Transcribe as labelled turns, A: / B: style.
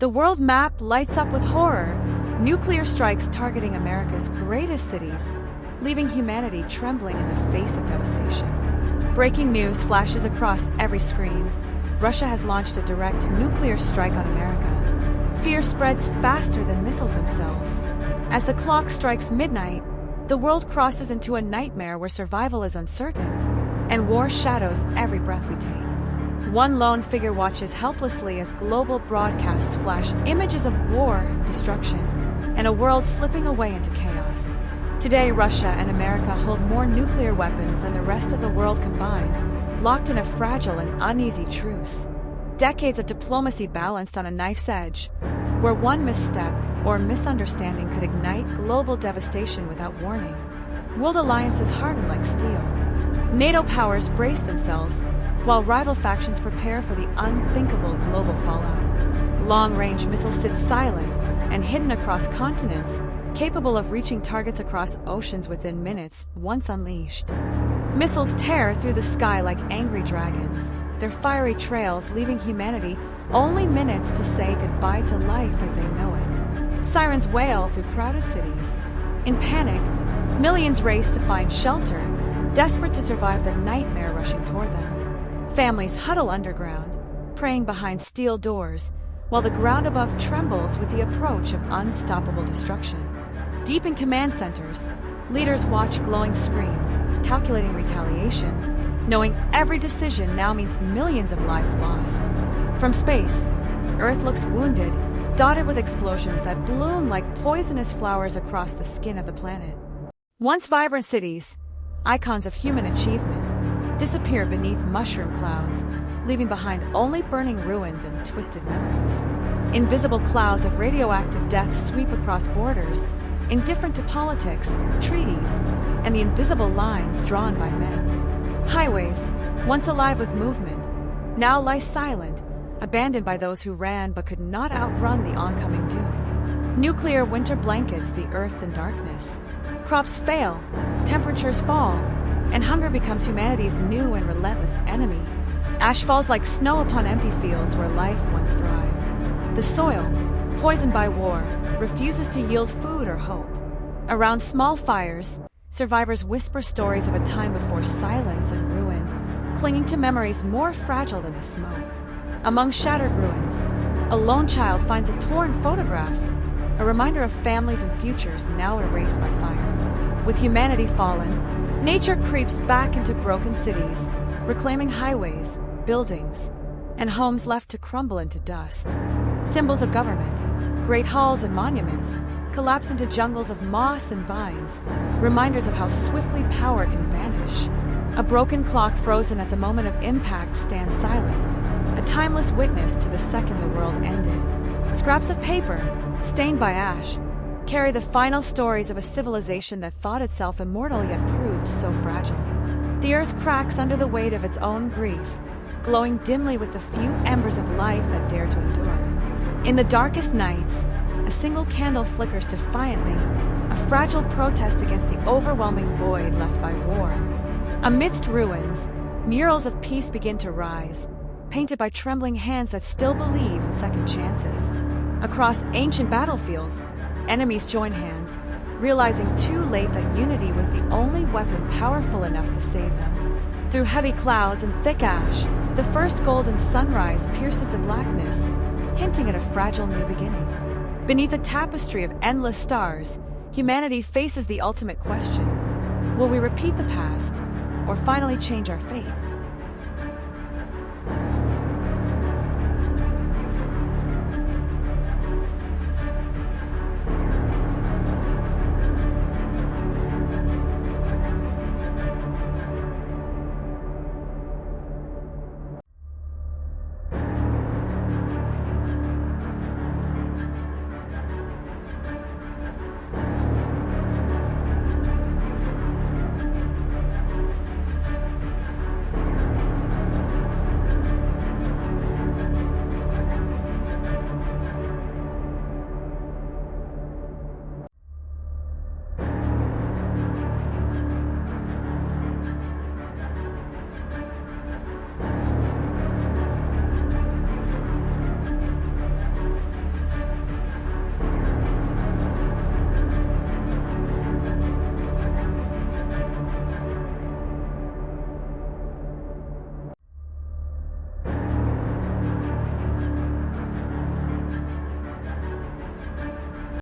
A: The world map lights up with horror. Nuclear strikes targeting America's greatest cities, leaving humanity trembling in the face of devastation. Breaking news flashes across every screen. Russia has launched a direct nuclear strike on America. Fear spreads faster than missiles themselves. As the clock strikes midnight, the world crosses into a nightmare where survival is uncertain, and war shadows every breath we take. One lone figure watches helplessly as global broadcasts flash images of war, destruction, and a world slipping away into chaos. Today, Russia and America hold more nuclear weapons than the rest of the world combined, locked in a fragile and uneasy truce. Decades of diplomacy balanced on a knife's edge, where one misstep or misunderstanding could ignite global devastation without warning. World alliances harden like steel. NATO powers brace themselves, while rival factions prepare for the unthinkable global fallout. Long-range missiles sit silent and hidden across continents, capable of reaching targets across oceans within minutes once unleashed. Missiles tear through the sky like angry dragons, their fiery trails leaving humanity only minutes to say goodbye to life as they know it. Sirens wail through crowded cities. In panic, millions race to find shelter, desperate to survive the nightmare rushing toward them. Families huddle underground, praying behind steel doors, while the ground above trembles with the approach of unstoppable destruction. Deep in command centers, leaders watch glowing screens, calculating retaliation, knowing every decision now means millions of lives lost. From space, Earth looks wounded, dotted with explosions that bloom like poisonous flowers across the skin of the planet. Once vibrant cities, icons of human achievement, disappear beneath mushroom clouds, leaving behind only burning ruins and twisted memories. Invisible clouds of radioactive death sweep across borders, indifferent to politics, treaties, and the invisible lines drawn by men. Highways, once alive with movement, now lie silent, abandoned by those who ran but could not outrun the oncoming doom. Nuclear winter blankets the earth in darkness. Crops fail, temperatures fall, and hunger becomes humanity's new and relentless enemy. Ash falls like snow upon empty fields where life once thrived. The soil, poisoned by war, refuses to yield food or hope. Around small fires, survivors whisper stories of a time before silence and ruin, clinging to memories more fragile than the smoke. Among shattered ruins, a lone child finds a torn photograph, a reminder of families and futures now erased by fire. With humanity fallen, nature creeps back into broken cities, reclaiming highways, buildings, and homes left to crumble into dust. Symbols of government, great halls and monuments, collapse into jungles of moss and vines, reminders of how swiftly power can vanish. A broken clock frozen at the moment of impact stands silent, a timeless witness to the second the world ended. Scraps of paper, stained by ash, carry the final stories of a civilization that thought itself immortal yet proved so fragile. The earth cracks under the weight of its own grief, glowing dimly with the few embers of life that dare to endure. In the darkest nights, a single candle flickers defiantly, a fragile protest against the overwhelming void left by war. Amidst ruins, murals of peace begin to rise, painted by trembling hands that still believe in second chances. Across ancient battlefields, enemies join hands, realizing too late that unity was the only weapon powerful enough to save them. Through heavy clouds and thick ash, the first golden sunrise pierces the blackness, hinting at a fragile new beginning. Beneath a tapestry of endless stars, humanity faces the ultimate question: will we repeat the past, or finally change our fate?